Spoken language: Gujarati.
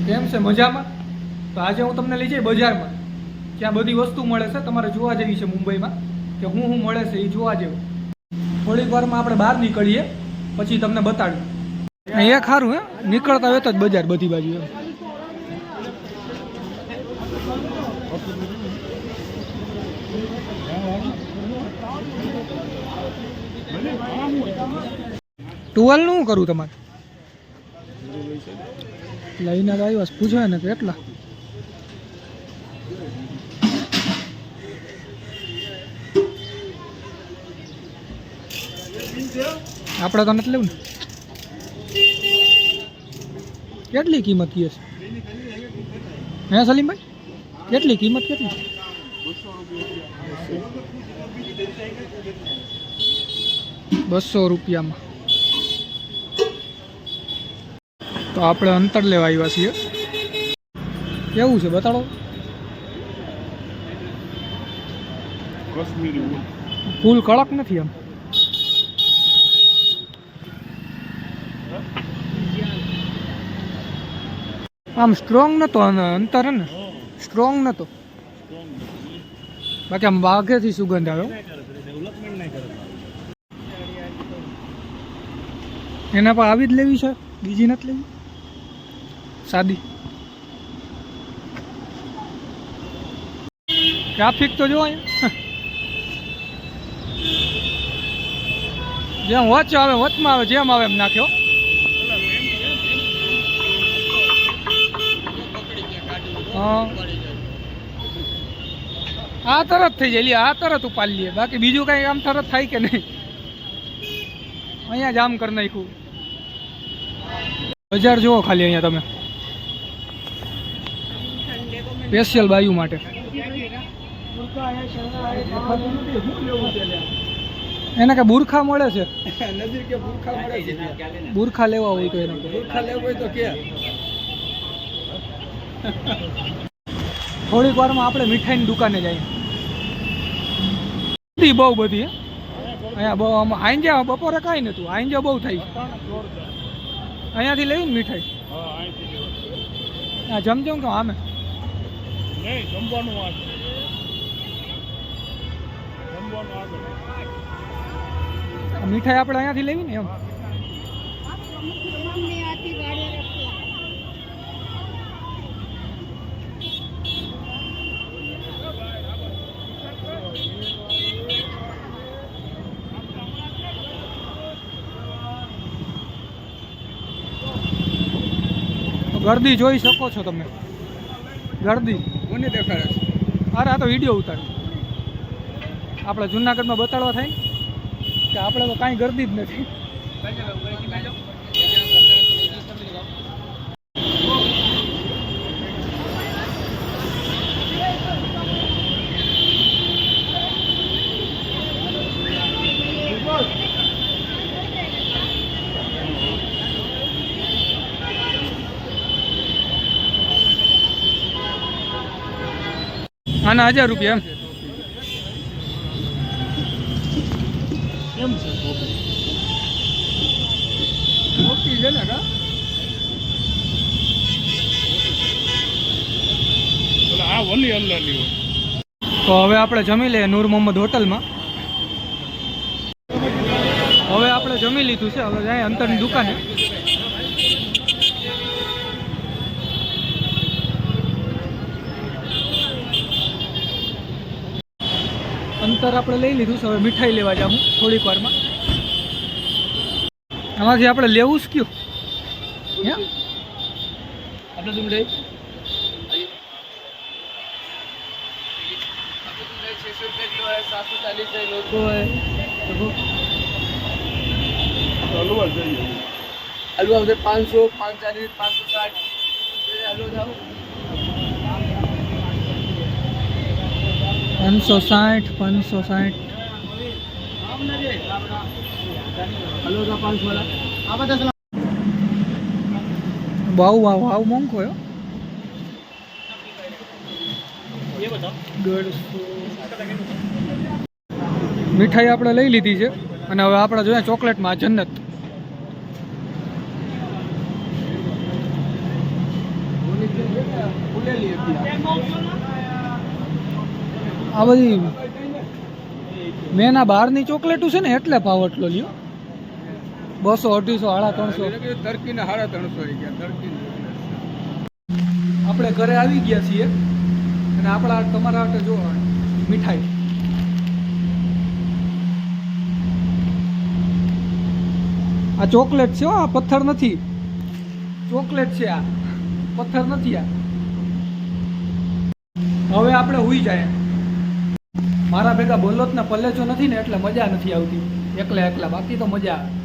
કેમ છે મજામાં? તો આજે હું તમને લઈ જઈ બજારમાં, ત્યાં બધી વસ્તુ મળે છે, તમારે જોવા જેવી છે મુંબઈમાં કે શું મળે છે એ જોવા જેવું. થોડીક વારમાં આપણે બહાર નીકળીએ પછી તમને બતાડું. એ ખારું હે, નીકળતા હોય તો જ બજાર બધી બાજુ એમ. ટુવેલનું શું કરું તમારે? લઈને આવ્યા પૂછો ને કેટલા? આપણે તો નથી લેવું ને. કેટલી કિંમત કહે છે હે સલીમભાઈ? કેટલી કિંમત કેટલી? 200 રૂપિયામાં. તો આપણે અંતર લેવા આવ્યા છીએ. કેવું છે બતાડો. ફૂલ કડક નથી આમ. આમ સ્ટ્રોંગ નતો અંતર ને, સ્ટ્રોંગ નતો. બાકી આમ વાઘેથી સુગંધ આવ્યો. એના પર આવી જ લેવી છે, બીજી નથી લેવી સાદી. ટ્રાફિક તો જો જેમ વચ આવે વચમાં આવે, જેમ આવે એમ નાખ્યો. હા આ તરત થઈ જાય, આ તરત ઉપાડી લઈએ. બાકી બીજું કઈ આમ તરત થાય કે નહીં? અહીંયા જામ કરી નાખ્યું. બજાર જુઓ ખાલી અહીંયા તમે, સ્પેશિયલ બાયુ માટે. એને કે બુરખા મળે છે, બુરખા લેવા હોય તો એને બુરખા લેવા હોય તો કે. થોડીક વારમાં આપણે મીઠાઈની દુકાને જઈએ. બહુ બધી અહીંયા બહુ આંજા બપોરે કાંઈ નતું, આંજા બહુ થાય. અહીંયાથી લેવી ને મીઠાઈ? હા જમજમ કે આમે મીઠાઈ આપણે અહીંયાથી લેવી ને એમ. ગરદી જોઈ શકો છો તમે, ગરદી કોને દેખાડે છે? અરે આ તો વિડીયો ઉતાર, આપણે જુનાગઢમાં બતાડવા થાય કે આપણે તો કાંઈ ગરદી જ નથી. આના 1000 રૂપિયા એમ છે. મોટી છે ને કા? આ વલી અલ્લાહની હોય. તો હવે આપણે જમી લઈએ નૂર મોહમ્મદ હોટલમાં. હવે આપણે જમી લીધું છે, હવે જાય અંતરની દુકાને. અંતર આપણે લઈ લીધું છે, હવે મીઠાઈ લેવા જાઉં થોડીક વારમાં. આમાંથી આપણે લેવું જ કયું? આપણે શું લઈ? हलवा 500, 540, 560 हलवा जाओ 560, 560 हलवा 500 वाला आप बता। वाव वाव वाव मोंघो है ये बताओ। 150 મીઠાઈ આપણે લઈ લીધી છે અને હવે આપણે જોઈએ ચોકલેટમાં જન્નત. આ બધી મેં ના બહારની ચોકલેટું છે ને એટલે ભાવ એટલો લ્યો 200 250 350 તરકીના 350 આપણે ઘરે આવી ગયા છીએ અને આપણા તમારા માટે જો મીઠાઈ આ ચોકલેટ છે આ પથ્થર નથી ચોકલેટ છે આ પથ્થર નથી આ હવે આપણે હુઈ જાય મારા ભેગા બોલોતના પલ્લેચો નથી ને એટલે મજા નથી આવતી એકલા બાકી તો મજા આવે